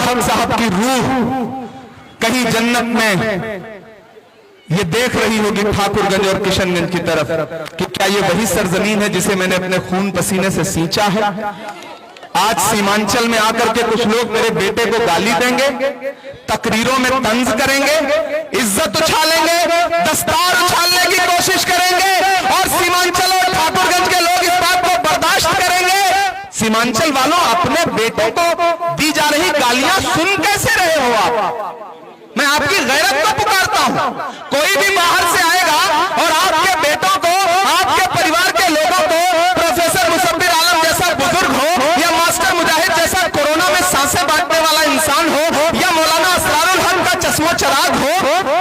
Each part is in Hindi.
हक साहब की रूह कहीं जन्नत में ये देख रही होगी ठाकुरगंज और किशनगंज की तरफ कि क्या ये वही सरजमीन है जिसे मैंने अपने खून पसीने से सींचा है। आज सीमांचल में आकर के कुछ लोग मेरे बेटे को गाली देंगे, तकरीरों में तंज करेंगे, इज्जत उछालेंगे, दस्तार उछालने की कोशिश करेंगे और सीमांचल और ठाकुरगंज के लोग इस बात को बर्दाश्त करेंगे। सीमांचल वालों, अपने बेटों को दी जा रही गालियां सुन कैसे रहे हो आप? मैं आपकी गैरत को पुकारता हूं। कोई भी बाहर से आएगा और आपके बेटों को, आपके परिवार के लोगों को प्रोफेसर मुसब्बिर आलम जैसा बुजुर्ग हो या मास्टर मुजाहिद जैसा कोरोना में सांसें बांटने वाला इंसान हो या मौलाना असरारुल हक का चश्मो चराग हो,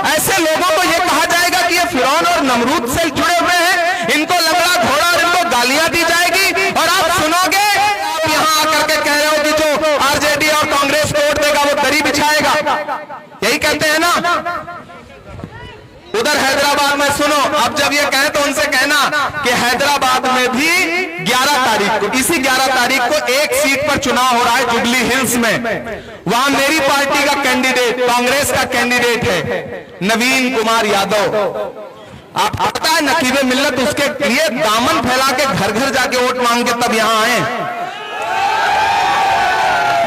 ऐसे लोगों को यह कहा जाएगा कि ये फिरौन और नमरूद से जुड़े हुए हैं, इनको लंगड़ा घोड़ा और इनको गालियां दी जाएगी और आप सुनोगे। आप यहां आकर के कह रहे हो कि जो आरजेडी और कांग्रेस को वोट देगा वो दरी बिछाएगा, यही कहते हैं ना। उधर हैदराबाद में सुनो, अब जब ये कहें तो उनसे कहना कि हैदराबाद में भी 11 तारीख को, इसी 11 तारीख को एक सीट पर चुनाव हो रहा है जुबली हिल्स में। वहां मेरी पार्टी का कैंडिडेट, कांग्रेस का कैंडिडेट है नवीन कुमार यादव। आप पता है नकीबे मिल्लत उसके लिए दामन फैला के घर घर जाके वोट मांग के तब यहां आए।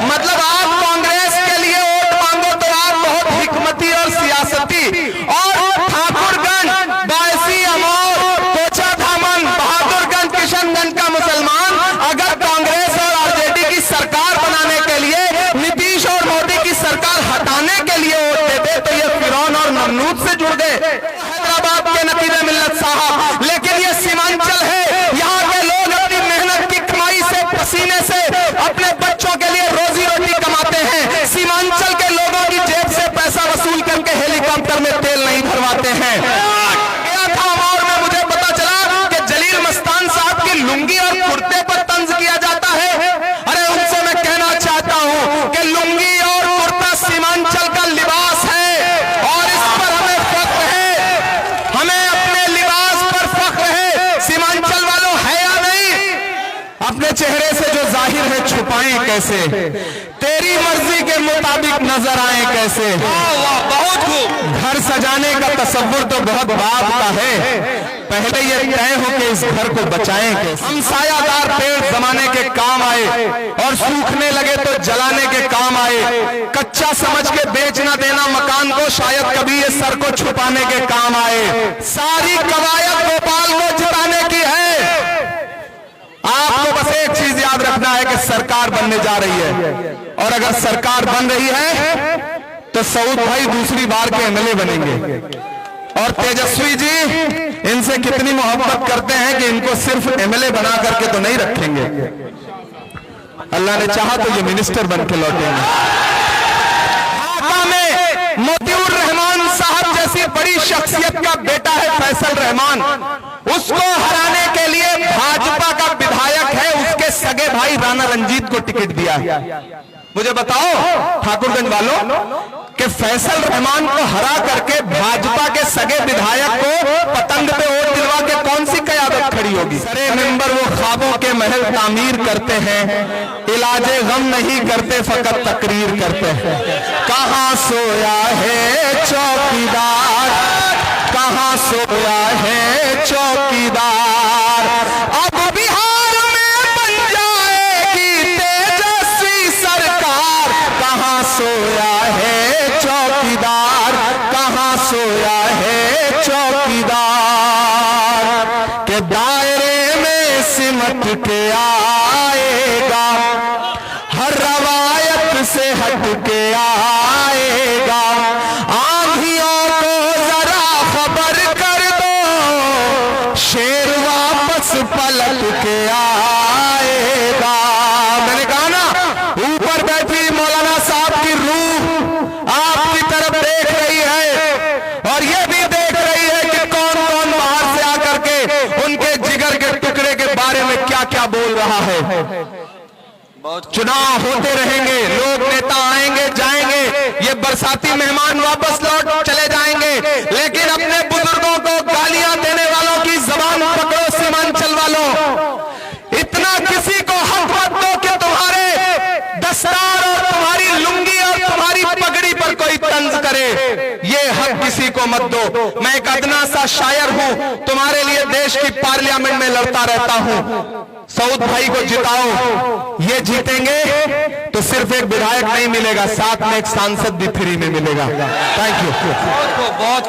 मतलब आप कांग्रेस के लिए वोट मांगो तो आप बहुत हिकमती और सियासती, और ठाकुरगंज, बायसी, अमौर, कोचाधामन, बहादुरगंज, किशनगंज का मुसलमान अगर कांग्रेस और आरजेडी की सरकार बनाने के लिए, नीतीश और मोदी की सरकार हटाने के लिए वोट देते तो ये फिरौन और नमरूद से जुड़ गए हैदराबाद के नकीबे मिल्लत साहब। लेकिन ये सीमांचल है, यहाँ के लोग अपनी मेहनत की कमाई से, पसीने से अपने बच्चों के लिए रोजी रोटी कमाते हैं। सीमांचल के लोगों की जेब से पैसा वसूल करके हेलीकॉप्टर में तेल नहीं भरवाते हैं। गया था अमौर में, मुझे पता चला कि जलील मस्तान साहब की लुंगी और कुर्ते पर तंज किया जाता है। अरे उनसे मैं कहना चाहता हूं कि लुंगी और कुर्ता सीमांचल का लिबास है और इस पर हमें फख्र है, हमें अपने लिबास पर फख्र है। सीमांचल वालों, है या नहीं? अपने चेहरे से जो जाहिर है छुपाएं कैसे, तेरी मर्जी के मुताबिक नजर आए कैसे। बहुत खूब। घर सजाने का तसव्वुर तो बहुत बाप का है, पहले ये तय हो कि इस घर को बचाएं कैसे। हम सायादार पेड़ जमाने के काम आए और सूखने लगे तो जलाने के काम आए। कच्चा समझ के बेच न देना मकान को, शायद कभी ये सर को छुपाने के काम आए। सारी कवायद गोपाल को जिताने की है। आपको बस एक चीज याद रखना है कि सरकार बनने जा रही है, और अगर सरकार बन रही है तो सऊद भाई दूसरी बार के एमएलए बनेंगे। और तेजस्वी जी इनसे कितनी मोहब्बत करते हैं कि इनको सिर्फ एमएलए बना करके तो नहीं रखेंगे, अल्लाह ने चाहा तो ये मिनिस्टर बन के लौटेंगे। ढाका में मोतिउर रहमान साहब जैसी बड़ी शख्सियत का बेटा है फैसल रहमान, उसको हराने के लिए भाजपा का विधायक है, उसके सगे भाई राणा रंजीत को टिकट दिया है। मुझे बताओ ठाकुरगंज वालों कि फैसल रहमान को हरा करके भाजपा के सगे विधायक को पतंग पे वोट दिलवा के कौन सी कयादत खड़ी होगी। सरे मेंबर वो ख्वाबों के महल तामीर करते हैं, इलाजे गम नहीं करते, फकत तकरीर करते हैं। कहां सोया है चौकीदार, कहां सोया है चौकीदार, अब बिहार में बन जाएगी तेजस्वी सरकार। कहां सोया है चौकीदार, कहां सोया है चौकीदार, के दायरे में सिमट के आएगा, हर रवायत से हट के आएगा। आंधियों को जरा खबर कर दो, शेर वापस पलट के आएगा। मैंने कहा ना, ऊपर बैठी मौलाना साहब की रूह आपकी तरफ देख रही है और ये भी देख रही है कि कौन कौन बाहर से आकर के उनके जिगर के टुकड़े के बारे में क्या क्या बोल रहा है। चुनाव होते रहेंगे, लोग नेता आएंगे जाएंगे, ये बरसाती मेहमान वापस लौट चले जाएंगे, लेकिन अपने बुजुर्गों को गालियां देने वालों की जबान पकड़ो। सीमांचल वालों, इतना किसी को हक मत दो कि तुम्हारे दस्तार और तुम्हारी लुंगी और को मत दो। मैं एक अदना सा शायर हूं, तुम्हारे लिए देश की पार्लियामेंट में लड़ता रहता हूं। सऊद भाई को जिताओ, ये जीतेंगे तो सिर्फ एक विधायक नहीं मिलेगा, साथ में एक सांसद भी फ्री में मिलेगा। Thank you. बहुत